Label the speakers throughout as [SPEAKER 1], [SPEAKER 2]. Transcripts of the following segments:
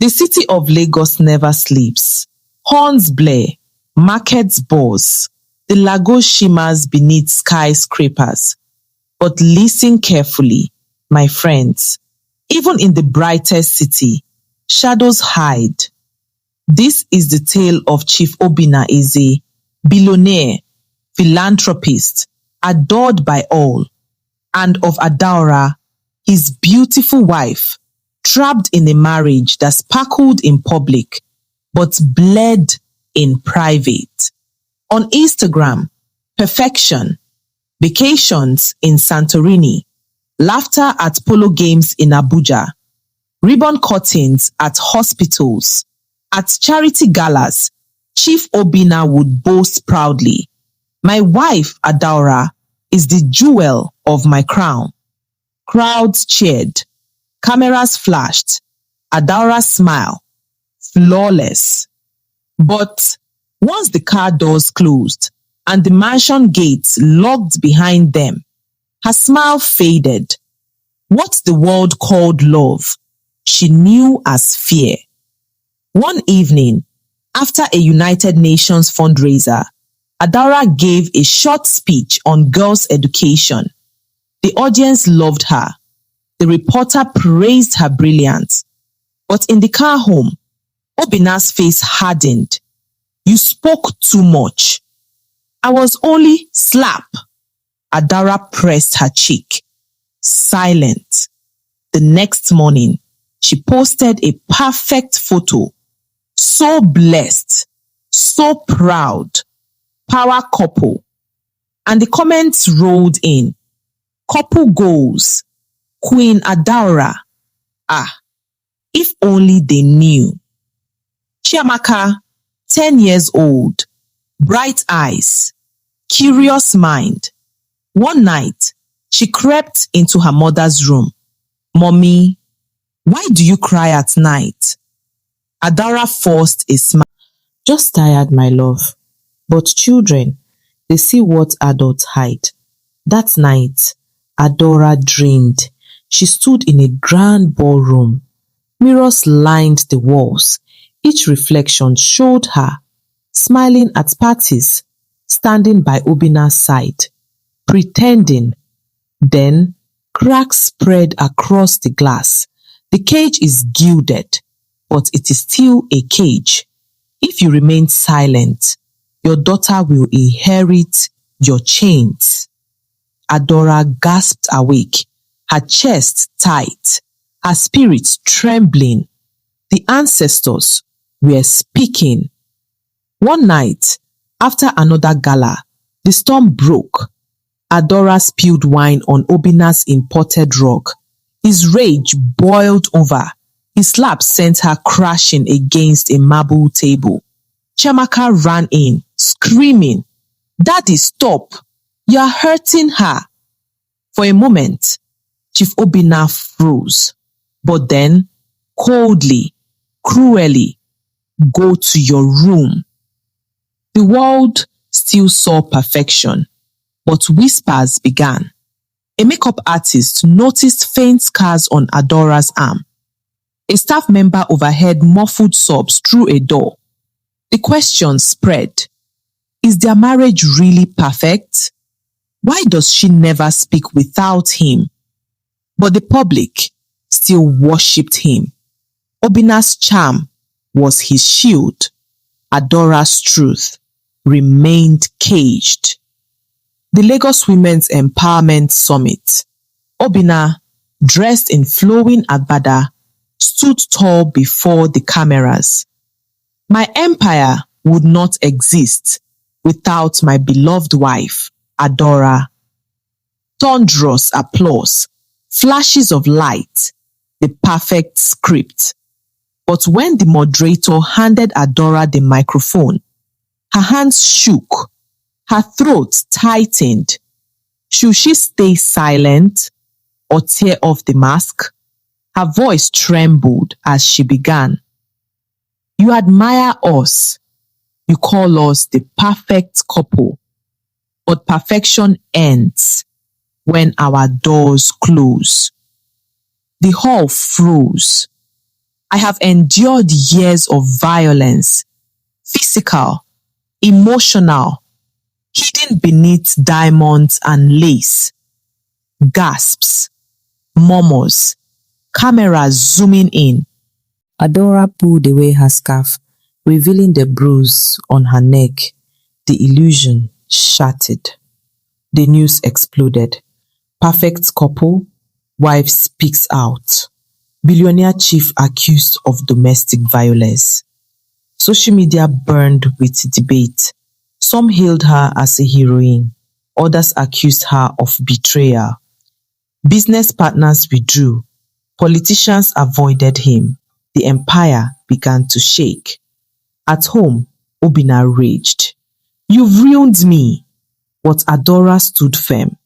[SPEAKER 1] The city of Lagos never sleeps. Horns blare, markets buzz, the Lagos shimmers beneath skyscrapers. But listen carefully, my friends. Even in the brightest city, shadows hide. This is the tale of Chief Obinna Eze, billionaire, philanthropist, adored by all, and of Adaora, his beautiful wife, trapped in a marriage that sparkled in public, but bled in private. On Instagram, perfection, vacations in Santorini, laughter at polo games in Abuja, ribbon cuttings at hospitals, at charity galas, Chief Obinna would boast proudly, "My wife, Adaora, is the jewel of my crown." Crowds cheered, cameras flashed, Adaora's smile, flawless. But once the car doors closed and the mansion gates locked behind them, her smile faded. What the world called love, she knew as fear. One evening, after a United Nations fundraiser, Adaora gave a short speech on girls' education. The audience loved her. The reporter praised her brilliance. But in the car home, Obinna's face hardened. "You spoke too much." "I was only slap." Adaora pressed her cheek. Silent. The next morning, she posted a perfect photo. So blessed, so proud, power couple. And the comments rolled in. Couple goals. Queen Adaora. Ah, if only they knew. Chiamaka, 10 years old, bright eyes, curious mind. One night, she crept into her mother's room. "Mommy, why do you cry at night?" Adaora forced a smile. "Just tired, my love. But children, they see what adults hide." That night, Adaora dreamed. She stood in a grand ballroom. Mirrors lined the walls. Each reflection showed her, smiling at parties, standing by Obinna's side, pretending. Then, cracks spread across the glass. The cage is gilded, but it is still a cage. If you remain silent, your daughter will inherit your chains. Adaora gasped awake, her chest tight, her spirit trembling. The ancestors were speaking. One night, after another gala, the storm broke. Adaora spilled wine on Obinna's imported rug. His rage boiled over. His slap sent her crashing against a marble table. Chiamaka ran in, screaming, "Daddy, stop! You are hurting her." For a moment, Chief Obinna froze, but then, coldly, cruelly, "Go to your room." The world still saw perfection, but whispers began. A makeup artist noticed faint scars on Adaora's arm. A staff member overheard muffled sobs through a door. The question spread. Is their marriage really perfect? Why does she never speak without him? But the public still worshipped him. Obinna's charm was his shield. Adaora's truth remained caged. The Lagos Women's Empowerment Summit. Obinna, dressed in flowing agbada, stood tall before the cameras. "My empire would not exist without my beloved wife, Adaora." Thunderous applause, flashes of light, the perfect script. But when the moderator handed Adaora the microphone, her hands shook, her throat tightened. Should she stay silent or tear off the mask? Her voice trembled as she began. "You admire us. You call us the perfect couple. But perfection ends when our doors close." The hall froze. I have endured years of violence, physical, emotional, hidden beneath diamonds and lace. Gasps, murmurs, cameras zooming in. Adaora pulled away her scarf, revealing the bruise on her neck. The illusion shattered. The news exploded. Perfect couple, wife speaks out. Billionaire chief accused of domestic violence. Social media burned with debate. Some hailed her as a heroine. Others accused her of betrayal. Business partners withdrew. Politicians avoided him. The empire began to shake. At home, Obina raged. "You've ruined me." But Adaora stood firm.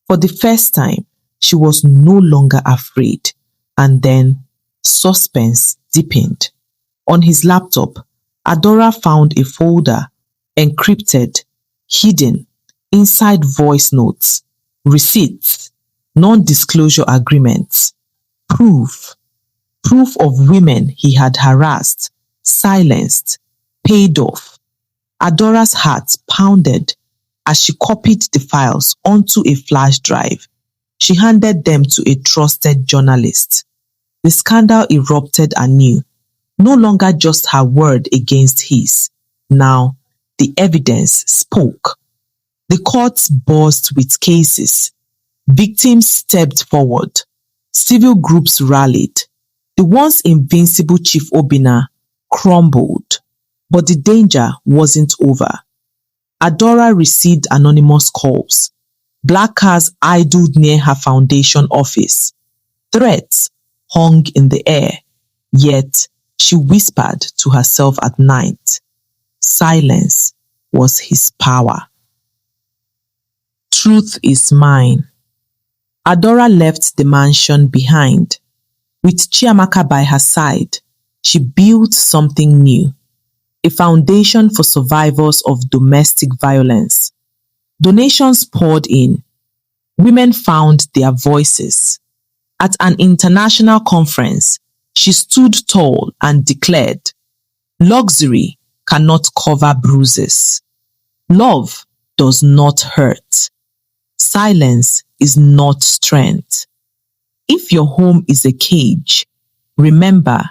[SPEAKER 1] For the first time, she was no longer afraid. And then, suspense deepened. On his laptop, Adaora found a folder, encrypted, hidden, inside voice notes, receipts, non-disclosure agreements, proof of women he had harassed, silenced, paid off. Adora's heart pounded as she copied the files onto a flash drive. She handed them to a trusted journalist. The scandal erupted anew, no longer just her word against his. Now, the evidence spoke. The courts buzzed with cases. Victims stepped forward. Civil groups rallied. The once invincible Chief Obina crumbled. But the danger wasn't over. Adaora received anonymous calls. Black cars idled near her foundation office. Threats hung in the air. Yet, she whispered to herself at night. Silence was his power. Truth is mine. Adaora left the mansion behind. With Chiamaka by her side, she built something new. A foundation for survivors of domestic violence. Donations poured in. Women found their voices. At an international conference, she stood tall and declared, "Luxury cannot cover bruises. Love does not hurt. Silence is not strength. If your home is a cage, remember,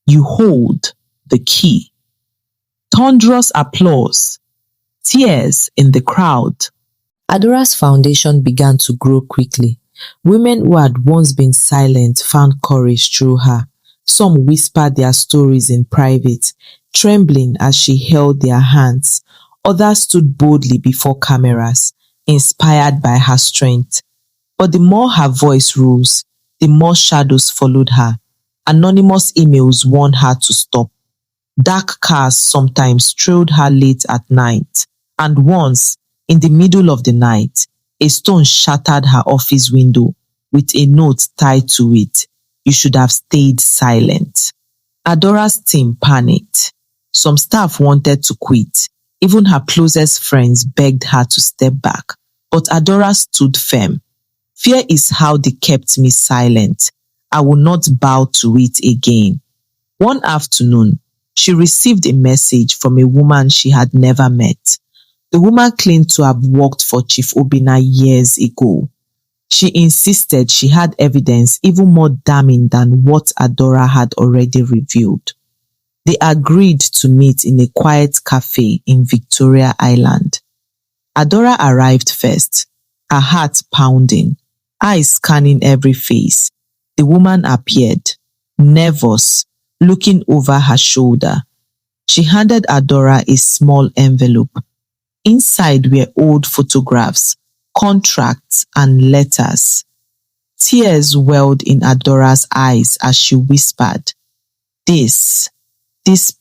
[SPEAKER 1] you hold the key." Thunderous applause, tears in the crowd. Adora's foundation began to grow quickly. Women who had once been silent found courage through her. Some whispered their stories in private, trembling as she held their hands. Others stood boldly before cameras, inspired by her strength. But the more her voice rose, the more shadows followed her. Anonymous emails warned her to stop. Dark cars sometimes trailed her late at night, and once, in the middle of the night, a stone shattered her office window with a note tied to it. "You should have stayed silent." Adora's team panicked. Some staff wanted to quit. Even her closest friends begged her to step back. But Adaora stood firm. "Fear is how they kept me silent. I will not bow to it again." One afternoon, she received a message from a woman she had never met. The woman claimed to have worked for Chief Obina years ago. She insisted she had evidence even more damning than what Adaora had already revealed. They agreed to meet in a quiet cafe in Victoria Island. Adaora arrived first, her heart pounding, eyes scanning every face. The woman appeared, nervous, looking over her shoulder. She handed Adaora a small envelope. Inside were old photographs, contracts, and letters. Tears welled in Adora's eyes as she whispered, This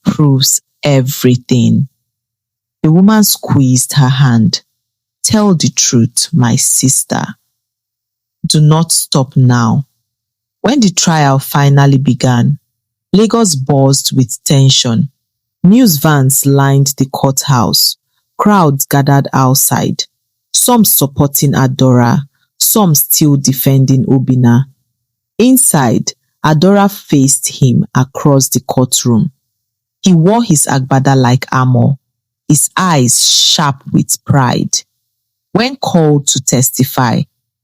[SPEAKER 1] proves everything." The woman squeezed her hand. "Tell the truth, my sister. Do not stop now." When the trial finally began, Lagos buzzed with tension. News vans lined the courthouse. Crowds gathered outside, some supporting Adaora, some still defending Obina. Inside, Adaora faced him across the courtroom. He wore his agbada like armor, his eyes sharp with pride. When called to testify,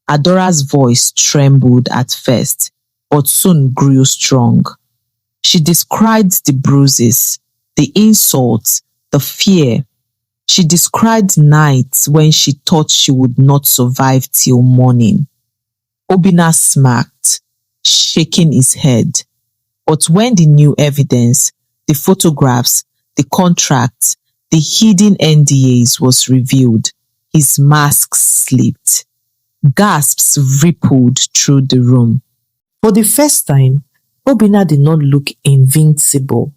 [SPEAKER 1] Adora's voice trembled at first, but soon grew strong. She described the bruises, the insults, the fear. She described nights when she thought she would not survive till morning. Obinna smirked, shaking his head. But when the new evidence, the photographs, the contracts, the hidden NDAs was revealed, his mask slipped. Gasps rippled through the room. For the first time, Obinna did not look invincible.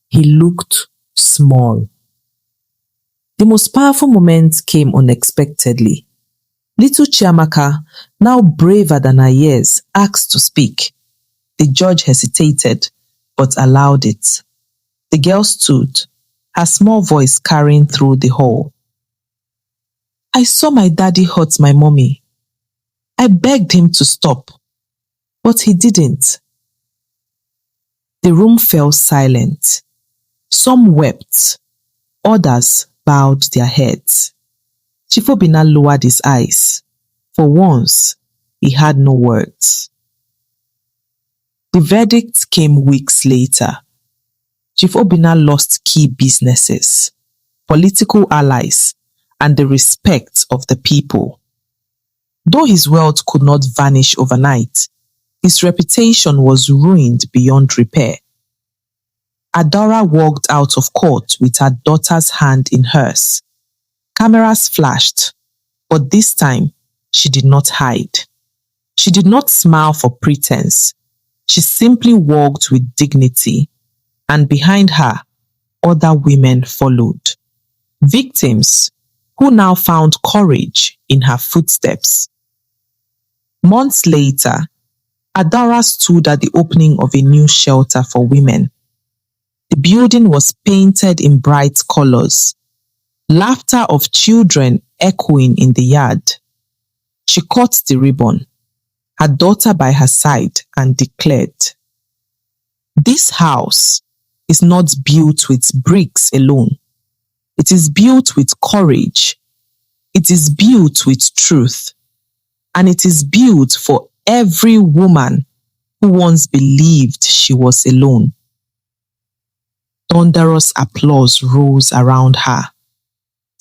[SPEAKER 1] He looked small. The most powerful moment came unexpectedly. Little Chiamaka, now braver than her years, asked to speak. The judge hesitated, but allowed it. The girl stood, her small voice carrying through the hall. I saw my daddy hurt my mommy. I begged him to stop, but he didn't. The room fell silent. Some wept, others bowed their heads. Chief Obinna lowered his eyes. For once, he had no words. The verdict came weeks later. Chief Obinna lost key businesses, political allies, and the respect of the people. Though his wealth could not vanish overnight, his reputation was ruined beyond repair. Adaora walked out of court with her daughter's hand in hers. Cameras flashed, but this time she did not hide. She did not smile for pretense. She simply walked with dignity, and behind her, other women followed. Victims who now found courage in her footsteps. Months later, Adaora stood at the opening of a new shelter for women. The building was painted in bright colors, laughter of children echoing in the yard. She caught the ribbon, her daughter by her side, and declared, "This house is not built with bricks alone. It is built with courage. It is built with truth. And it is built for every woman who once believed she was alone." Thunderous applause rose around her.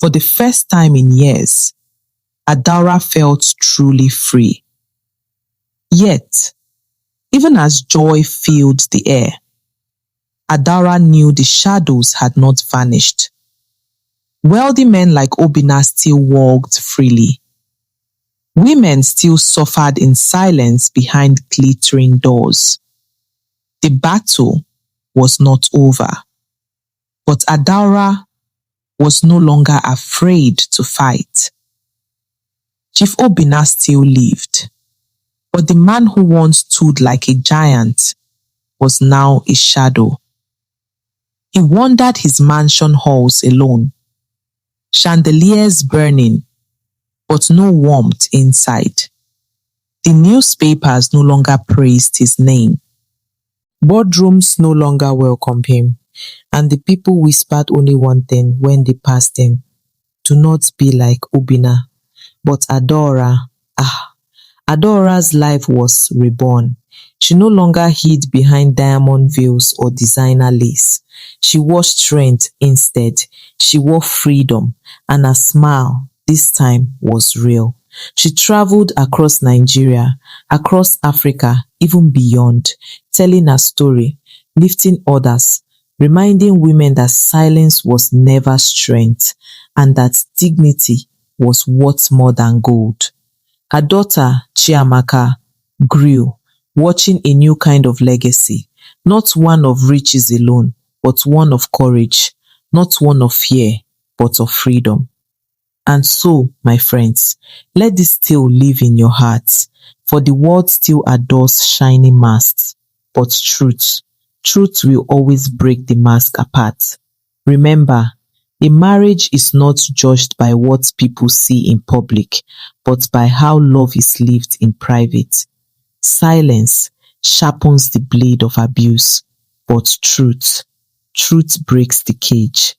[SPEAKER 1] For the first time in years, Adaora felt truly free. Yet, even as joy filled the air, Adaora knew the shadows had not vanished. Wealthy men like Obinna still walked freely. Women still suffered in silence behind glittering doors. The battle was not over. But Adaora was no longer afraid to fight. Chief Obinna still lived, but the man who once stood like a giant was now a shadow. He wandered his mansion halls alone, chandeliers burning, but no warmth inside. The newspapers no longer praised his name. Boardrooms no longer welcomed him, and the people whispered only one thing when they passed him: "Do not be like Obinna." But Adaora, Adora's life was reborn. She no longer hid behind diamond veils or designer lace. She wore strength instead. She wore freedom, and her smile this time was real. She traveled across Nigeria, across Africa, even beyond, telling her story, lifting others, reminding women that silence was never strength and that dignity was worth more than gold. Her daughter, Chiamaka, grew, watching a new kind of legacy, not one of riches alone, but one of courage, not one of fear, but of freedom. And so, my friends, let this tale live in your hearts, for the world still adores shiny masks, but truth will always break the mask apart. Remember, a marriage is not judged by what people see in public, but by how love is lived in private. Silence, sharpens the blade of abuse, but truth breaks the cage.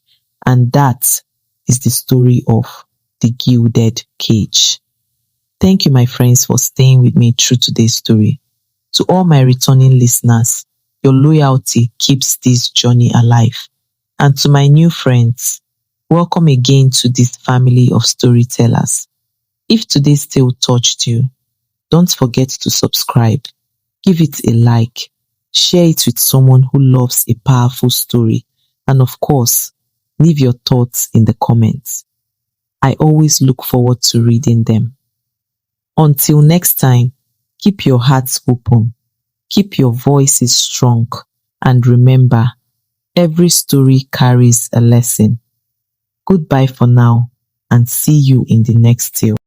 [SPEAKER 1] And that is the story of the Gilded Cage. Thank you, my friends, for staying with me through today's story. To all my returning listeners, your loyalty keeps this journey alive. And to my new friends, welcome again to this family of storytellers. If today's tale touched you, don't forget to subscribe, give it a like, share it with someone who loves a powerful story, and of course, leave your thoughts in the comments. I always look forward to reading them. Until next time, keep your hearts open, keep your voices strong, and remember, every story carries a lesson. Goodbye for now, and see you in the next tale.